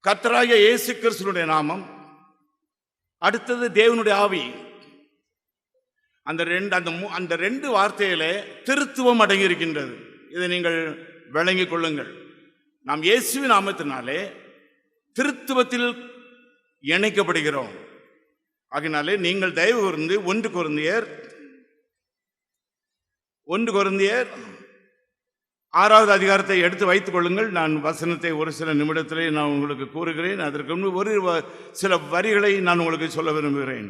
கர்த்தராகிய இயேசு கிறிஸ்துவினுடைய நாமம், அடுத்தது தேவனுடைய ஆவி. அந்த ரெண்டு வார்த்தையிலே திருத்துவம் அடங்கி இருக்கின்றது. இதை நீங்கள் விளங்கிக் கொள்ளுங்கள். நாம் இயேசுவின் நாமத்தினாலே திருத்துவத்தில் இணைக்கப்படுகிறோம். ஆகினாலே நீங்கள் தயவு கூர்ந்து 1 கொரிந்தியர் 6வது அதிகாரத்தை எடுத்து வைத்துக் கொள்ளுங்கள். நான் வசனத்தை ஒரு சில நிமிடத்திலே நான் உங்களுக்கு கூறுகிறேன். அதற்கு முன்பு ஒரு சில வரிகளை நான் உங்களுக்கு சொல்ல விரும்புகிறேன்.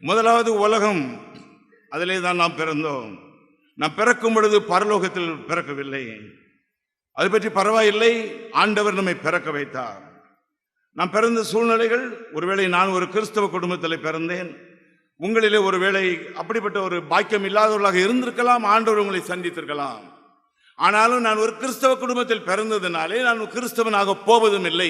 முதலாவது, உலகம், அதிலே தான் நாம் பிறந்தோம். நாம் பிறக்கும் பொழுது பரலோகத்தில் பிறக்கவில்லை. அது பற்றி பரவாயில்லை, ஆண்டவர் நம்மை பிறக்க வைத்தார். நாம் பிறந்த சூழ்நிலைகள், ஒருவேளை நான் ஒரு கிறிஸ்தவ குடும்பத்தில் பிறந்தேன். உங்களிலே ஒருவேளை அப்படிப்பட்ட ஒரு பாக்கியம் இல்லாதவர்களாக இருந்திருக்கலாம், ஆண்டவர் உங்களை சந்தித்திருக்கலாம். ஆனாலும் நான் ஒரு கிறிஸ்தவ குடும்பத்தில் பிறந்ததினாலே நான் கிறிஸ்தவனாக போவதும் இல்லை.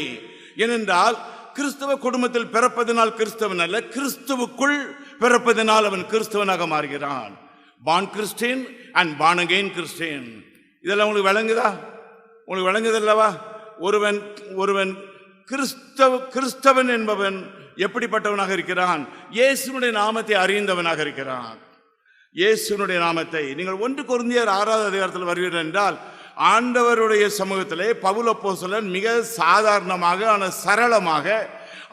ஏனென்றால் கிறிஸ்தவ குடும்பத்தில் பிறப்பதனால் கிறிஸ்தவன் அல்ல, கிறிஸ்துவுக்குள் பிறப்பதனால் அவன் கிறிஸ்தவனாக மாறுகிறான். born Christian and born again Christian. இதெல்லாம் உங்களுக்கு விளங்குதா? உங்களுக்கு விளங்குதல்லவா? ஒருவன் கிறிஸ்தவன் என்பவன் எப்படிப்பட்டவனாக இருக்கிறான்? இயேசுனுடைய நாமத்தை அறிந்தவனாக இருக்கிறான். இயேசுனுடைய நாமத்தை நீங்கள் 1 கொரிந்தியர் 6வது அதிகாரத்தில் வருவீர்கள் என்றால், ஆண்டவருடைய சமூகத்திலே பவுல் அப்போஸ்தலன் மிக சாதாரணமாக, ஆனால் சரளமாக,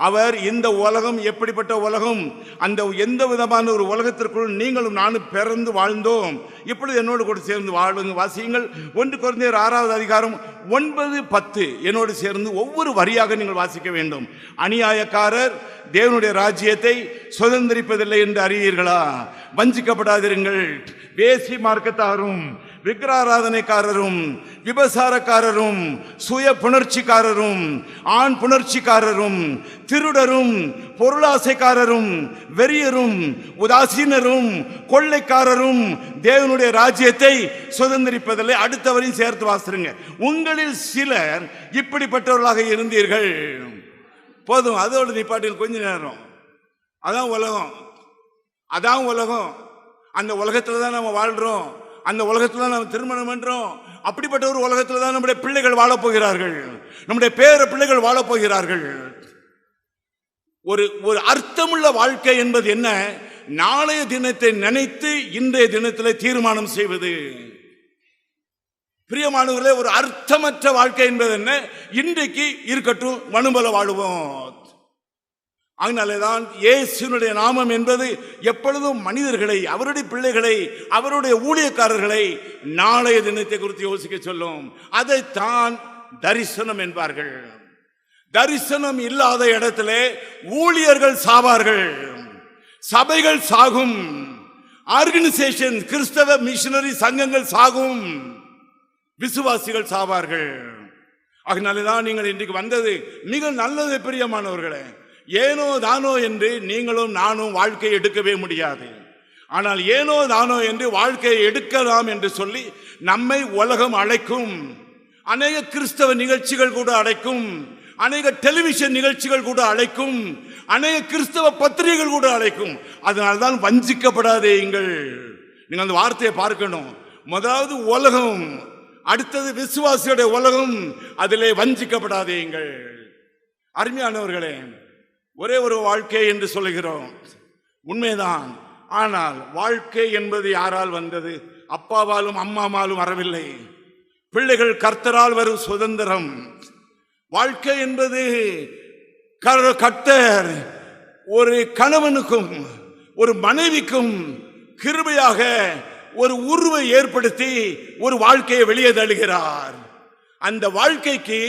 அவர் இந்த உலகம் எப்படிப்பட்ட உலகம், அந்த எந்த விதமான ஒரு உலகத்திற்குள் நீங்களும் நானும் பிறந்து வாழ்ந்தோம், இப்பொழுது என்னோடு கூட சேர்ந்து வாழுங்க. வாசியுங்கள். 1 கொரிந்தியர் 6வது அதிகாரம் 9, 10 என்னோடு சேர்ந்து ஒவ்வொரு வரியாக நீங்கள் வாசிக்க வேண்டும். அநியாயக்காரர் தேவனுடைய ராஜ்யத்தை சுதந்திரிப்பதில்லை என்று அறியீர்களா? வஞ்சிக்கப்படாதிருங்கள். வேசி மார்க்கத்தாரும், விக்கிராராதனைக்காரரும், விபசாரக்காரரும், சுய புணர்ச்சிக்காரரும், ஆண் புணர்ச்சிக்காரரும், திருடரும், பொருளாசைக்காரரும், வெறியரும், உதாசீனரும், கொள்ளைக்காரரும் தேவனுடைய ராஜ்யத்தை சுதந்திரிப்பதில்லை. அடுத்தவரையும் சேர்த்து வாசிருங்க. உங்களில் சிலர் இப்படிப்பட்டவர்களாக இருந்தீர்கள். போதும், அதோட நிப்பாட்டில் கொஞ்ச நேரம். அதான் உலகம். அந்த உலகத்துல தான் நம்ம வாழ்றோம். அந்த உலகத்துல தான் நம்ம திருமணம் பண்றோம். அப்படிப்பட்ட ஒரு உலகத்துல தான் நம்முடைய பிள்ளைகள் வாழப்போகிறார்கள். நம்முடைய பேர பிள்ளைகள் வாழப்போகிறார்கள். ஒரு அர்த்தமுள்ள வாழ்க்கை என்பது என்ன? நாளைய தினத்தை நினைத்து இன்றைய தினத்தில் தீர்மானம் செய்வது. பிரியமானவர்களே, ஒரு அர்த்தமற்ற வாழ்க்கை என்பது என்ன? இன்றைக்கு இருக்கட்டும், மனுபல வாழுவோம். அதனாலேதான் இயேசுனுடைய நாமம் என்பது எப்பொழுதும் மனிதர்களை, அவருடைய பிள்ளைகளை, அவருடைய ஊழியக்காரர்களை நாளைய தினத்தை குறித்து யோசிக்க சொல்லும். அதைத்தான் தரிசனம் என்பார்கள். தரிசனம் இல்லாத இடத்துல ஊழியர்கள் சாவார்கள், சபைகள் சாகும், ஆர்கனைசேஷன், கிறிஸ்தவ மிஷனரி சங்கங்கள் சாகும், விசுவாசிகள் சாவார்கள். அதனாலதான் நீங்கள் இன்றைக்கு வந்தது மிக நல்லது பிரியமானவர்களே. ஏனோ தானோ என்று நீங்களும் நானும் வாழ்க்கையை எடுக்கவே முடியாது. ஆனால் ஏனோ தானோ என்று வாழ்க்கையை எடுக்கலாம் என்று சொல்லி நம்மை உலகம் அழைக்கும். அநேக கிறிஸ்தவ நிகழ்ச்சிகள் கூட அழைக்கும், அநேக டெலிவிஷன் நிகழ்ச்சிகள் கூட அழைக்கும், அநேக கிறிஸ்தவ பத்திரிகைகள் கூட அழைக்கும். அதனால்தான் வஞ்சிக்கப்படாதீங்கள். நீங்கள் அந்த வார்த்தையை பார்க்கணும். முதலாவது உலகம், அடுத்தது விசுவாசியுடைய உலகம். அதிலே வஞ்சிக்கப்படாதீங்கள். அருமையானவர்களே, ஒரே ஒரு வாழ்க்கை என்று சொல்லுகிறோம், உண்மைதான். ஆனால் வாழ்க்கை என்பது யாரால் வந்தது? அப்பாவாலும் அம்மாவாலும் வரவில்லை. பிள்ளைகள் கர்த்தரால் வரும் சுதந்திரம். வாழ்க்கை என்பது கர்த்தர் ஒரு கணவனுக்கும் ஒரு மனைவிக்கும் கிருபையாக ஒரு உருவை ஏற்படுத்தி ஒரு வாழ்க்கையை வெளியே தள்ளுகிறார். அந்த வாழ்க்கைக்கு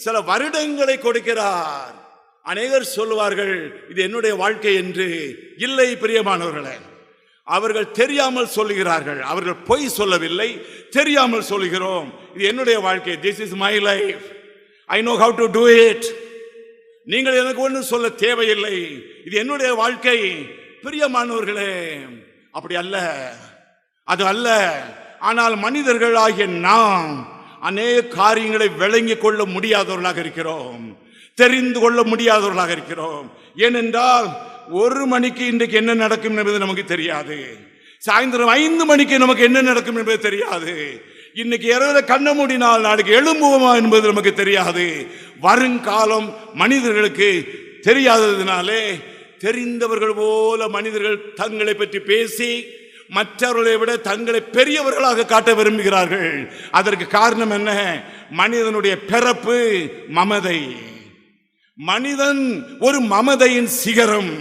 சில வருடங்களை கொடுக்கிறார். அநேகர் சொல்லுவார்கள் இது என்னுடைய வாழ்க்கை என்று. இல்லை பிரியமானவர்களே, அவர்கள் தெரியாமல் சொல்லுகிறார்கள். அவர்கள் பொய் சொல்லவில்லை, தெரியாமல் சொல்லுகிறோம். இது என்னுடைய வாழ்க்கை. This is my life. I know how to do it. நீங்கள் எனக்கு ஒன்றும் சொல்ல தேவையில்லை. இது என்னுடைய வாழ்க்கை. பிரியமானவர்களே, அப்படி அல்ல, அது அல்ல. ஆனால் மனிதர்கள் ஆகிய நாம் அநேக காரியங்களை விளங்கிக் கொள்ள முடியாதவர்களாக இருக்கிறோம், தெரிந்து கொள்ள முடியாதவர்களாக இருக்கிறோம். ஏனென்றால் 1 மணிக்கு இன்றைக்கு என்ன நடக்கும் என்பது நமக்கு தெரியாது. சாயந்தரம் 5 மணிக்கு நமக்கு என்ன நடக்கும் என்பது தெரியாது. இன்னைக்கு இரவு கண்ண மூடினால் நாளைக்கு எழும்புவோமா என்பது நமக்கு தெரியாது. வருங்காலம் மனிதர்களுக்கு தெரியாததினாலே தெரிந்தவர்கள் போல மனிதர்கள் தங்களை பற்றி பேசி மற்றவர்களை விட தங்களை பெரியவர்களாக காட்ட விரும்புகிறார்கள். அதற்கு காரணம் என்ன? மனிதனுடைய பிறப்பு மமதை. மனிதன் ஒரு மமதையின் சிகரம்.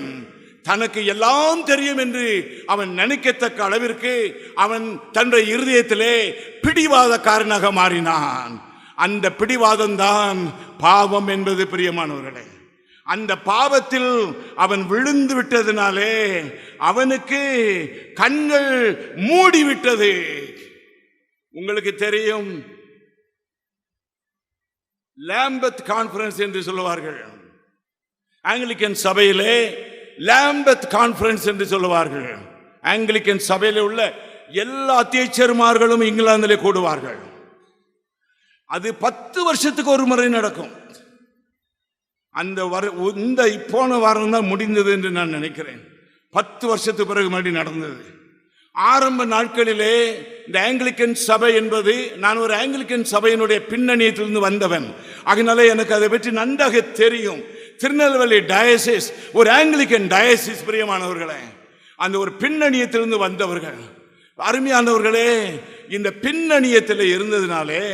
தனக்கு எல்லாம் தெரியும் என்று அவன் நினைக்கத்தக்க அளவிற்கு அவன் தன்னுடைய இருதயத்திலே பிடிவாதக்காரனாக மாறினான். அந்த பிடிவாதம் தான் பாவம் என்பது பிரியமானவர்களே. அந்த பாவத்தில் அவன் விழுந்து விட்டதினாலே அவனுக்கு கண்கள் மூடிவிட்டது. உங்களுக்கு தெரியும், லாம்பத் கான்ஃபரன்ஸ் என்று சொல்லுவார்கள். ஆங்கிலிக்கன் சபையிலே லாம்பத் கான்ஃபரன்ஸ் என்று சொல்லுவார்கள். ஆங்கிலிக்கன் சபையிலே உள்ள எல்லா அத்தியட்சர்மார்களும் இங்கிலாந்திலே கூடுவார்கள். அது 10 வருஷத்துக்கு ஒரு முறை நடக்கும். இந்த போன வாரம் தான் முடிந்தது என்று நான் நினைக்கிறேன். 10 வருஷத்துக்கு பிறகு மறுபடியும் நடந்தது. ஆரம்ப நாட்களிலே இந்த ஆங்கிலிக்கன் சபை என்பது, நான் ஒரு ஆங்கிலிக்கன் சபையினுடைய பின்னணியத்திலிருந்து வந்தவன், அதனால எனக்கு அதை பற்றி நன்றாக தெரியும். திருநெல்வேலி டயசிஸ் ஒரு ஆங்கிலிக்கன் டயசிஸ். பிரியமானவர்களே, அந்த ஒரு பின்னணியத்திலிருந்து வந்தவர்கள், அருமையானவர்களே, இந்த பின்னணியத்தில் இருந்ததினாலே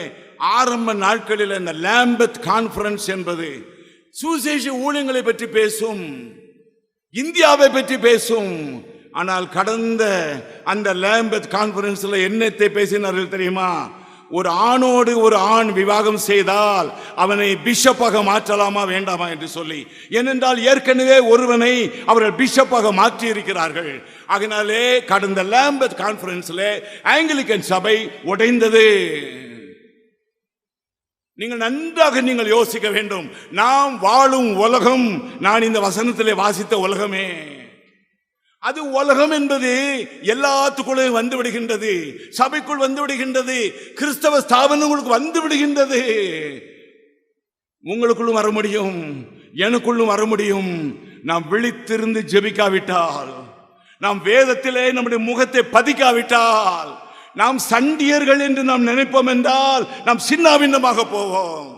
ஆரம்ப நாட்களில் இந்த லாம்பத் கான்ஃபரன்ஸ் என்பது சுவிசேஷ ஊழியங்களை பற்றி பேசும், இந்தியாவை பற்றி பேசும். ஆனால் கடந்த அந்த லாம்பத் கான்ஃபரன்ஸ்ல என்னத்தை பேசினார்கள் தெரியுமா? ஒரு ஆணோடு ஒரு ஆண் விவாகம் செய்தால் அவனை பிஷப்பாக மாற்றலாமா வேண்டாமா என்று சொல்லி. ஏனென்றால் ஏற்கனவே ஒருவனை அவர்கள் பிஷப்பாக மாற்றி இருக்கிறார்கள். அதனாலே கடந்த லாம்பத் கான்ஃபரன்ஸ்ல ஆங்கிலிக்கன் சபை உடைந்தது. நீங்கள் நன்றாக நீங்கள் யோசிக்க வேண்டும். நாம் வாழும் உலகம், நான் இந்த வசனத்திலே வாசித்த உலகமே, அது உலகம் என்பது எல்லாத்துக்குள்ளே வந்து விடுகின்றது. சபைக்குள் வந்து விடுகின்றது, கிறிஸ்தவ ஸ்தாபனங்களுக்கு வந்து விடுகின்றது. உங்களுக்குள்ளும் வர முடியும், எனக்குள்ளும் வர முடியும். நாம் விழித்திருந்து ஜெபிக்காவிட்டால், நாம் வேதத்திலே நம்முடைய முகத்தை பதிக்காவிட்டால், நாம் சண்டியர்கள் என்று நாம் நினைப்போம் என்றால் நாம் சின்னாபின்னமாக போவோம்.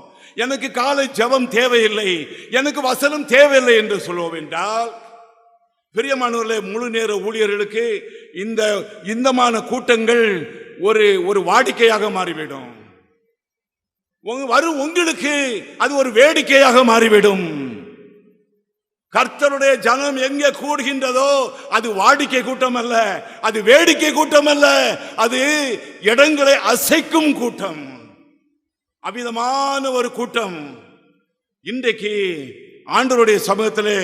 எனக்கு காலை ஜெபம் தேவையில்லை, எனக்கு வசனம் தேவையில்லை என்று சொல்லுவோம் என்றால், பிரியமானவர்களே, முழு நேர ஊழியர்களுக்கு இந்தமான கூட்டங்கள் ஒரு வாடிக்கையாக மாறிவிடும். வரும் உங்களுக்கு அது ஒரு வேடிக்கையாக மாறிவிடும். கர்த்தருடைய ஜனம் எங்கே கூடுகின்றதோ அது வாடிக்கை கூட்டம் அல்ல, அது வேடிக்கை கூட்டம் அல்ல, அது இடங்களை அசைக்கும் கூட்டம், அவ்விதமான ஒரு கூட்டம். இன்றைக்கு ஆண்டவருடைய சமூகத்திலே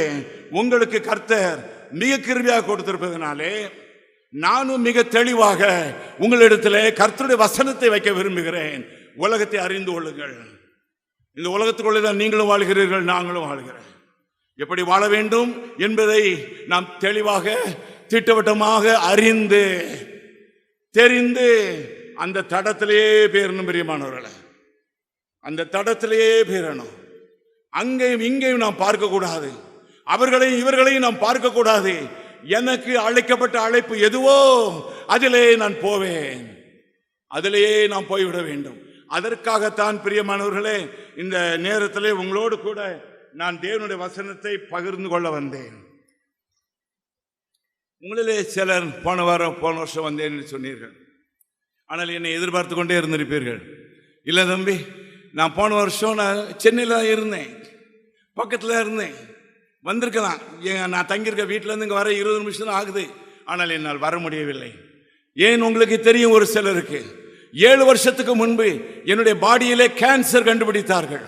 உங்களுக்கு கர்த்தர் மிக கிருபையாக கொடுத்திருப்பதனாலே நானும் மிக தெளிவாக உங்களிடத்திலே கர்த்தருடைய வசனத்தை வைக்க விரும்புகிறேன். உலகத்தை அறிந்து கொள்ளுங்கள். இந்த உலகத்துக்குள்ளே தான் நீங்களும் வாழ்கிறீர்கள், நாங்களும் வாழ்கிறேன். எப்படி வாழ வேண்டும் என்பதை நாம் தெளிவாக திட்டவட்டமாக அறிந்து தெரிந்து அந்த தடத்திலேயே பேரணும். பிரியமானவர்களே, அந்த தடத்திலேயே பேரணும். அங்கேயும் இங்கேயும் நாம் பார்க்கக்கூடாது, அவர்களையும் இவர்களையும் நாம் பார்க்கக்கூடாது. எனக்கு அழைக்கப்பட்ட அழைப்பு எதுவோ அதிலே நான் போவேன், அதிலேயே நாம் போய்விட வேண்டும். அதற்காகத்தான் பிரியமானவர்களே இந்த நேரத்திலே உங்களோடு கூட நான் தேவனுடைய வசனத்தை பகிர்ந்து கொள்ள வந்தேன். உங்களிலே சிலர் போன வருஷம் வந்தேன் என்று சொன்னீர்கள். ஆனால் என்னை எதிர்பார்த்து கொண்டே இருந்திருப்பீர்கள். இல்லை தம்பி, நான் போன வருஷம் நான் சென்னையில் இருந்தேன், பக்கத்தில் இருந்தேன், வந்திருக்கலாம். நான் தங்கியிருக்க வீட்டிலேருந்து இங்கே வர 20 நிமிஷம் ஆகுது, ஆனால் என்னால் வர முடியவில்லை. ஏன் உங்களுக்கு தெரியும், ஒரு சிலருக்கு 7 வருஷத்துக்கு முன்பு என்னுடைய பாடியிலே கேன்சர் கண்டுபிடித்தார்கள்.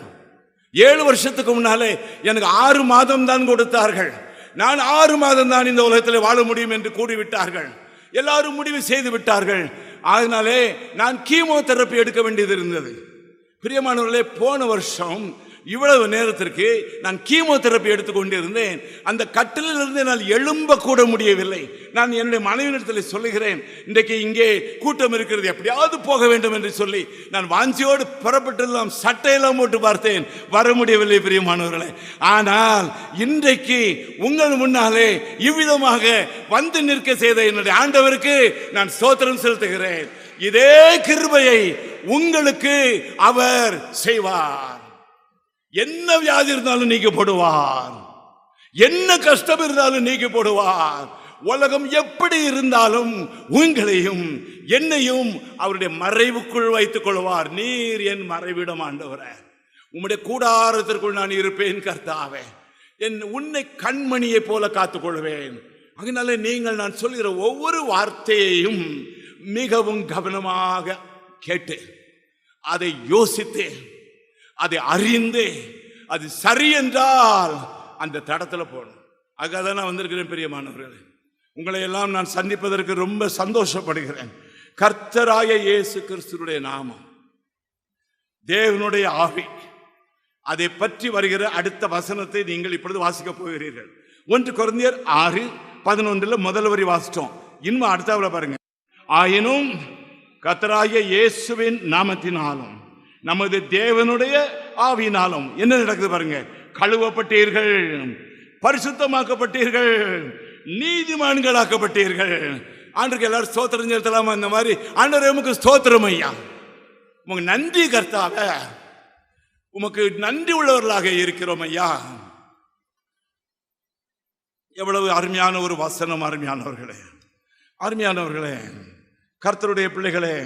7 வருஷத்துக்கு முன்னாலே எனக்கு 6 மாதம் தான் கொடுத்தார்கள். நான் 6 மாதம் தான் இந்த உலகத்தில் வாழ முடியும் என்று கூறிவிட்டார்கள். எல்லாரும் முடிவு செய்து விட்டார்கள். அதனாலே நான் கீமோ தெரப்பி எடுக்க வேண்டியது இருந்தது. பிரியமானவர்களே, போன வருஷம் இவ்வளவு நேரத்திற்கு நான் கீமோ தெரப்பி எடுத்துக்கொண்டிருந்தேன். அந்த கட்டிலில் இருந்து நான் எழும்ப கூட முடியவில்லை. நான் என்னுடைய மனைவியிடத்தில் சொல்லுகிறேன், இன்றைக்கு இங்கே கூட்டம் இருக்கிறது, எப்படியாவது போக வேண்டும் என்று சொல்லி நான் வாஞ்சியோடு புறப்பட்டெல்லாம் சட்டையெல்லாம் போட்டு பார்த்தேன், வர முடியவில்லை பிரியமானவர்களே. ஆனால் இன்றைக்கு உங்கள் முன்னாலே இவ்விதமாக வந்து நிற்க செய்த என்னுடைய ஆண்டவருக்கு நான் ஸ்தோத்திரம் செலுத்துகிறேன். இதே கிருபையை உங்களுக்கு அவர் செய்வார். என்ன வியாதி இருந்தாலும் நீக்கி போடுவார், என்ன கஷ்டம் இருந்தாலும் நீக்கி போடுவார். உலகம் எப்படி இருந்தாலும் உங்களையும் என்னையும் அவருடைய மறைவுக்குள் வைத்துக் கொள்வார். நீர் என் மறைவிடம் ஆண்டவரே, உம்முடைய கூடாரத்திற்குள் நான் இருப்பேன் கர்த்தாவே, உன்னை கண்மணியை போல காத்துக்கொள்வேன். அதனால நீங்கள் நான் சொல்கிற ஒவ்வொரு வார்த்தையையும் மிகவும் கவனமாக கேட்டு அதை யோசித்து அதை அறிந்து அது சரி என்றால் அந்த தடத்தில் போகணும். அதுக்காக தான் நான் வந்திருக்கிறேன். பிரியமானவர்களே, உங்களை எல்லாம் நான் சந்திப்பதற்கு ரொம்ப சந்தோஷப்படுகிறேன். கர்த்தராய இயேசு கிறிஸ்துவுடைய நாமம், தேவனுடைய ஆவி, அதை பற்றி வருகிற அடுத்த வசனத்தை நீங்கள் இப்பொழுது வாசிக்க போகிறீர்கள். 1 கொரிந்தியர் 6:11 முதல் வரி வாசித்தோம். இன்னும் அடுத்தவரை பாருங்க. ஆயினும் கர்த்தராகிய இயேசுவின் நாமத்தினாலும் நமது தேவனுடைய ஆவியினாலும் என்ன நடக்குது பாருங்க. கழுவப்பட்டீர்கள், பரிசுத்தமாக்கப்பட்டீர்கள், நீதிமான்களாக்கப்பட்டீர்கள். ஆண்டுக்கு எல்லாரும் ஸ்தோத்திரம் செலுத்தலாமா? இந்த மாதிரி ஆண்டவரே உமக்கு ஸ்தோத்திரம் ஐயா, உமக்கு நன்றி கர்த்தாவே, உமக்கு நன்றி உள்ளவர்களாக இருக்கிறோம் ஐயா. எவ்வளவு அருமையான ஒரு வசனம்! அருமையானவர்களே, அருமையானவர்களே, கர்த்தருடைய பிள்ளைகளே,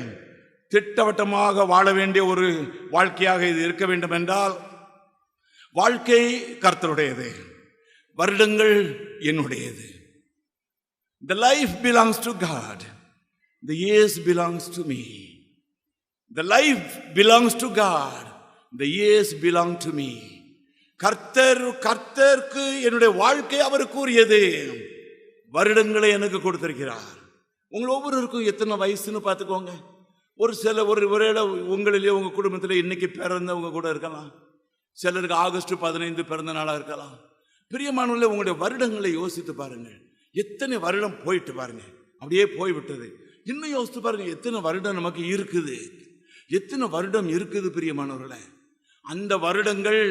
திட்டவட்டமாக வாழ வேண்டிய ஒரு வாழ்க்கையாக இது இருக்க வேண்டும் என்றால், வாழ்க்கை கர்த்தருடையது, வருடங்கள் என்னுடையது. The life belongs to God, the years belongs to me. The life belongs to God, the years belong to me. கர்த்தருக்கு என்னுடைய வாழ்க்கை அவருக்கு உரியது, வருடங்களை எனக்கு கொடுத்திருக்கிறார். உங்கள் ஒவ்வொருவருக்கும் எத்தனை வயசுன்னு பார்த்துக்கோங்க. ஒருவேளை உங்களிலே உங்க குடும்பத்தில் இன்னைக்கு பிறந்தவங்க கூட இருக்கலாம், சிலருக்கு ஆகஸ்ட் 15 பிறந்த நாளாக இருக்கலாம். பிரியமானவர்களே, உங்களுடைய வருடங்களை யோசித்து பாருங்க. எத்தனை வருடம் போயிட்டு பாருங்க, அப்படியே போய்விட்டது. இன்னும் யோசித்து பாருங்க, எத்தனை வருடம் நமக்கு இருக்குது, எத்தனை வருடம் இருக்குது. பிரியமானவர்களே, அந்த வருடங்கள்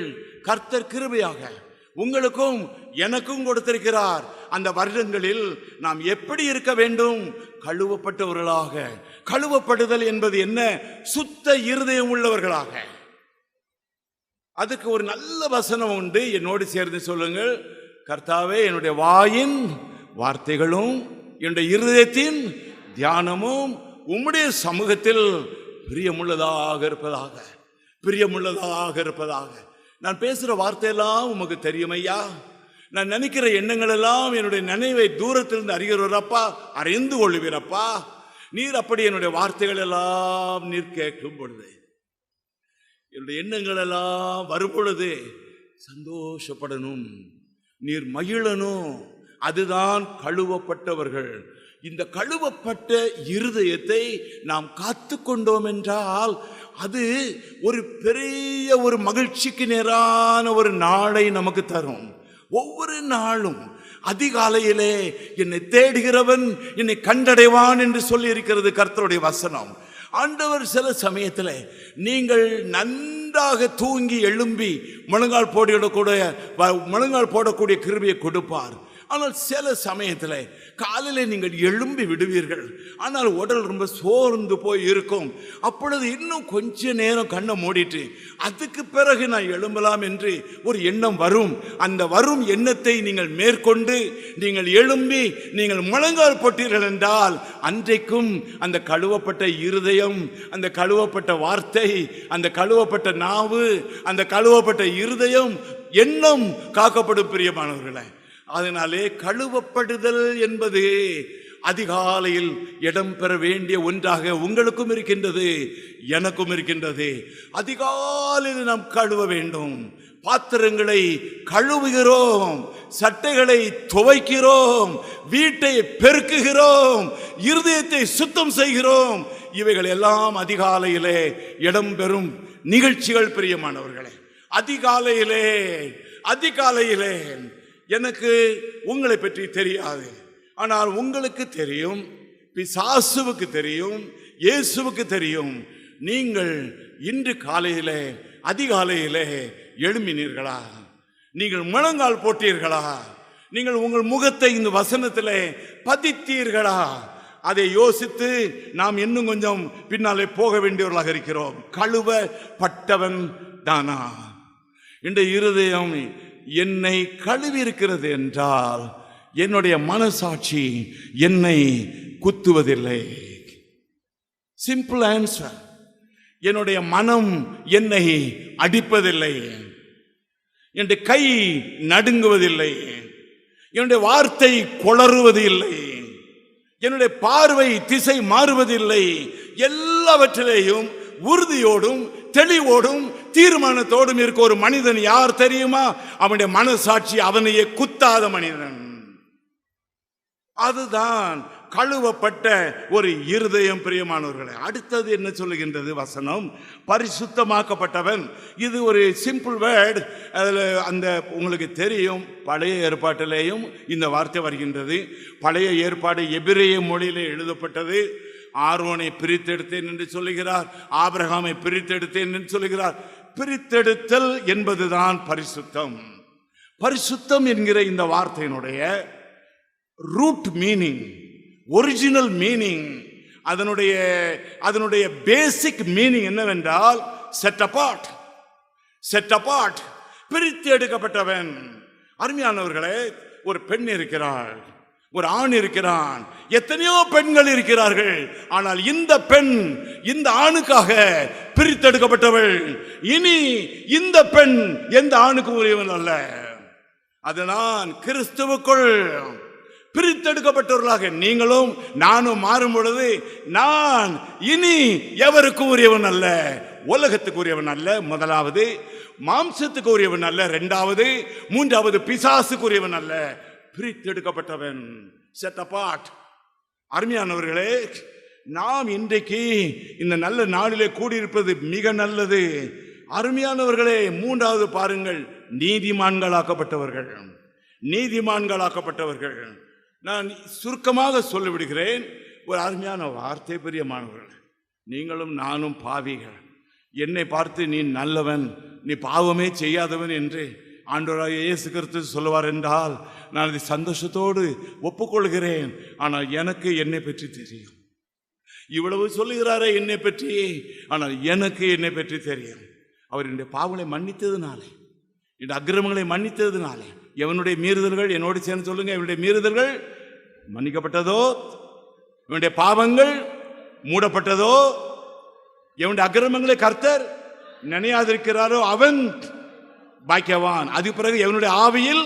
கர்த்தர் கிருபையாக உங்களுக்கும் எனக்கும் கொடுத்திருக்கிறார். அந்த வருடங்களில் நாம் எப்படி இருக்க வேண்டும்? கழுவப்பட்டவர்களாக. கழுவப்படுதல் என்பது என்ன? சுத்த இருதயம் உள்ளவர்களாக. அதுக்கு ஒரு நல்ல வசனம் உண்டு, என்னோடு சேர்ந்து சொல்லுங்கள். கர்த்தாவே, என்னுடைய வாயின் வார்த்தைகளும் என்னுடைய இருதயத்தின் தியானமும் உம்முடைய சமூகத்தில் பிரியமுள்ளதாக இருப்பதாக, பிரியமுள்ளதாக இருப்பதாக. நான் பேசுகிற வார்த்தையெல்லாம் உமக்கு தெரியும் ஐயா. நான் நினைக்கிற எண்ணங்கள் எல்லாம் என்னுடைய நினைவை தூரத்திலிருந்து அறிகிறவரப்பா, அறிந்து கொள்ளுவீரப்பா. நீர் அப்படி என்னுடைய வார்த்தைகள் எல்லாம் நீர் கேட்கும் பொழுது, என்னுடைய எண்ணங்கள் எல்லாம் வரும் பொழுது சந்தோஷப்படணும், நீர் மகிழணும். அதுதான் கழுவப்பட்டவர்கள். இந்த கழுவப்பட்ட இருதயத்தை நாம் காத்து கொண்டோம் என்றால் அது ஒரு பெரிய ஒரு மகிழ்ச்சிக்கு நேரான ஒரு நாளை நமக்கு தரும். ஒவ்வொரு நாளும் அதிகாலையிலே என்னை தேடுகிறவன் என்னை கண்டடைவான் என்று சொல்லி இருக்கிறது கர்த்தருடைய வசனம். ஆண்டவர் சில சமயத்தில் நீங்கள் நன்றாக தூங்கி எழும்பி முழங்கால் போடக்கூடிய கிருபையை கொடுப்பார். ஆனால் சில சமயத்தில் காலையில் நீங்கள் எழும்பி விடுவீர்கள், ஆனால் உடல் ரொம்ப சோர்ந்து போய் இருக்கும். அப்பொழுது இன்னும் கொஞ்ச நேரம் கண்ணை மூடிட்டு அதுக்கு பிறகு நான் எழும்பலாம் என்று ஒரு எண்ணம் வரும். அந்த வரும் எண்ணத்தை நீங்கள் மேற்கொண்டு நீங்கள் எழும்பி நீங்கள் முழங்கால் போட்டீர்கள் என்றால் அன்றைக்கும் அந்த கழுவப்பட்ட இருதயம், அந்த கழுவப்பட்ட வார்த்தை, அந்த கழுவப்பட்ட நாவு, அந்த கழுவப்பட்ட இருதயம், எண்ணம் காக்கப்படும். பிரியமானவர்களே, அதனாலே கழுவப்படுதல் என்பது அதிகாலையில் இடம்பெற வேண்டிய ஒன்றாக உங்களுக்கும் இருக்கின்றது, எனக்கும் இருக்கின்றது. அதிகாலையில் நாம் கழுவ வேண்டும். பாத்திரங்களை கழுவுகிறோம், சட்டைகளை துவைக்கிறோம், வீட்டை பெருக்குகிறோம், இருதயத்தை சுத்தம் செய்கிறோம். இவைகள் எல்லாம் அதிகாலையிலே இடம்பெறும் நிகழ்ச்சிகள். பிரியமானவர்களே, அதிகாலையிலே எனக்கு உங்களை பற்றி தெரியாது, ஆனால் உங்களுக்கு தெரியும், பிசாசுவுக்கு தெரியும், இயேசுவுக்கு தெரியும். நீங்கள் இன்று காலையிலே அதிகாலையிலே எழும்பினீர்களா? நீங்கள் முழங்கால் போட்டீர்களா? நீங்கள் உங்கள் முகத்தை இந்த வசனத்திலே பதித்தீர்களா? அதை யோசித்து நாம் இன்னும் கொஞ்சம் பின்னாலே போக வேண்டியவர்களாக இருக்கிறோம். கழுவப்பட்டவன் தானா? இந்த இருதயம் என்னை கழுவி இருக்கிறது என்றால் என்னுடைய மனசாட்சி என்னை குத்துவதில்லை. Simple answer. என்னுடைய மனம் என்னை அடிப்பதில்லை, என்னுடைய கை நடுங்குவதில்லை, என்னுடைய வார்த்தை கொளறுவது இல்லை, என்னுடைய பார்வை திசை மாறுவதில்லை. எல்லாவற்றிலேயும் உறுதியோடும் தெளிவோடும் தீர்மானத்தோடும் இருக்க ஒரு மனிதன் யார் தெரியுமா? அவனுடைய மனசாட்சி அவனையே குத்தாத மனிதன். அதுதான் கழுவப்பட்ட ஒரு இருதயம். பிரியமானவர்களே, அடுத்தது என்ன சொல்லுகின்றது வசனம்? பரிசுத்தமாக்கப்பட்டவன். இது ஒரு சிம்பிள் வேர்ட். அதில் அந்த உங்களுக்கு தெரியும், பழைய ஏற்பாட்டிலேயும் இந்த வார்த்தை வருகின்றது. பழைய ஏற்பாடு எபிரேய மொழியிலே எழுதப்பட்டது. ஆரோனை பிரித்தெடுத்தேன் என்று சொல்லுகிறார், ஆபிரகாமை பிரித்தெடுத்தேன் என்று சொல்லுகிறார். பிரித்தெடுத்தல் என்பதுதான் பரிசுத்தம். பரிசுத்தம் என்கிற இந்த வார்த்தையினுடைய ரூட் மீனிங், ஒரிஜினல் மீனிங், அதனுடைய பேசிக் மீனிங் என்னவென்றால் செட் அபார்ட். செட் அபார்ட், பிரித்து எடுக்கப்பட்டவன். அருமையானவர்களே, ஒரு பெண் இருக்கிறாள், ஒரு ஆண் இருக்கிறான், எத்தனையோ பெண்கள் இருக்கிறார்கள். ஆனால் இந்த பெண் இந்த ஆணுக்காக பிரித்தெடுக்கப்பட்டவள். இனி இந்த பெண் எந்த ஆணுக்கு உரியவன் அல்ல. அது நான் கிறிஸ்துவுக்குள் பிரித்தெடுக்கப்பட்டவர்களாக நீங்களும் நானும் மாறும் பொழுது நான் இனி எவருக்கு உரியவன் அல்ல? உலகத்துக்கு உரியவன் அல்ல, முதலாவது. மாம்சத்துக்கு உரியவன் அல்ல, இரண்டாவது. மூன்றாவது, பிசாசுக்கு உரியவன் அல்ல. பிரித்தெடுக்கப்பட்டவன், செட் அபார்ட். அருமையானவர்களே, நாம் இன்றைக்கு இந்த நல்ல நாளிலே கூடியிருப்பது மிக நல்லது. அருமையானவர்களே, மூன்றாவது பாருங்கள், நீதிமான்களாக்கப்பட்டவர்கள். நீதிமான்களாக்கப்பட்டவர்கள். நான் சுருக்கமாக சொல்லிவிடுகிறேன். ஒரு அருமையான வார்த்தை. பிரியமானவர்கள், நீங்களும் நானும் பாவிகள். என்னை பார்த்து நீ நல்லவன், நீ பாவமே செய்யாதவன் என்று ஆண்டவராகிய இயேசு கிறிஸ்து சொல்லுவார் என்றால் நான் அதை சந்தோஷத்தோடு ஒப்புக்கொள்கிறேன். ஆனால் எனக்கு என்னை பற்றி தெரியும். இவ்வளவு சொல்லுகிறாரே என்னை பற்றி, ஆனால் எனக்கு என்னை பற்றி தெரியும். அவர் என்னுடைய பாவங்களை மன்னித்ததுனாலே, என்னுடைய அக்கிரமங்களை மன்னித்ததுனாலே, எவனுடைய மீறுதல்கள் என்னோடு சேர்ந்து சொல்லுங்க, என்னுடைய மீறுதல்கள் மன்னிக்கப்பட்டதோ, இவனுடைய பாவங்கள் மூடப்பட்டதோ, எவனுடைய அக்கிரமங்களை கர்த்தர் நினையாதிருக்கிறாரோ அவன் பாக்கியவான். அது பிறகு எவனுடைய ஆவியில்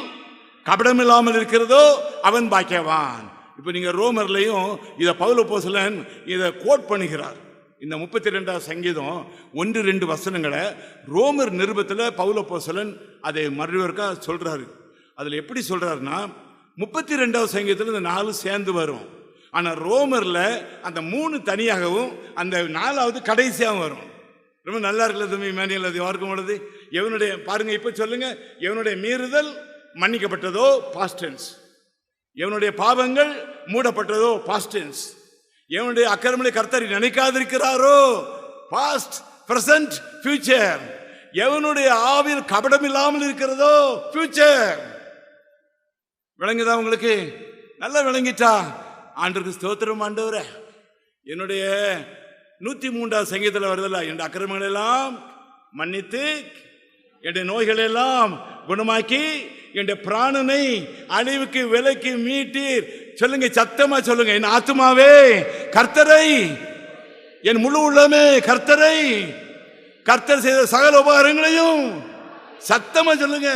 கபடமில்லாமல் இருக்கிறதோ அவன் பாக்கியவான். இப்ப நீங்க ரோமர்லையும் இதை பவுல் அப்போஸ்தலன் இதை கோட் பண்ணுகிறார். இந்த 32வது சங்கீதம் 1-2 வசனங்களை ரோமர் நிருபத்தில் பவுல் அப்போஸ்தலன் அதை மறுவர்க்கா சொல்றாரு. அதுல எப்படி சொல்றாருன்னா, 32வது சங்கீதத்தில் இந்த 4 சேர்ந்து வரும். ஆனா ரோமர்ல அந்த 3 தனியாகவும் அந்த 4வது கடைசியாகவும் வரும். ரொம்ப நல்லா இருக்குல்ல தம்பி மேனியல்? அது யாருக்கும் உள்ளது. எவனுடைய பாருங்க, இப்ப சொல்லுங்க, எவனுடைய மீறுதல் மன்னிக்கப்பட்டதோ பாஸ்ட் டென்ஸ், எவனுடைய பாவங்கள் மூடப்பட்டதோ பாஸ்ட் டென்ஸ், எவனுடைய அக்கிரமங்களை கர்த்தர் நினைக்காதிருக்கிறாரோ பாஸ்ட், பிரசன்ட், ஃபியூச்சர், எவனுடைய ஆவியில் கபடம் இல்லாமல் இருக்கிறதோ ஃபியூச்சர். விளங்குதா உங்களுக்கு? நல்லா விளங்கிட்டா? ஆண்டவருக்கு ஸ்தோத்திரம். ஆண்டவரே, என்னுடைய 103வது சங்கீதத்தில் வருதல்ல, என்னுடைய அக்கிரமங்கள் எல்லாம் மன்னித்து, என்னுடைய நோய்கள் எல்லாம் குணமாக்கி, என்னுடைய பிராணனை அழிவுக்கு விலைக்கு மீட்டீர். சொல்லுங்க, சத்தமா சொல்லுங்க, என் ஆத்துமாவே கர்த்தரை, என் முழு உள்ளமே கர்த்தரை, கர்த்தர் செய்த சகல உபகாரங்களையும் சத்தமா சொல்லுங்க.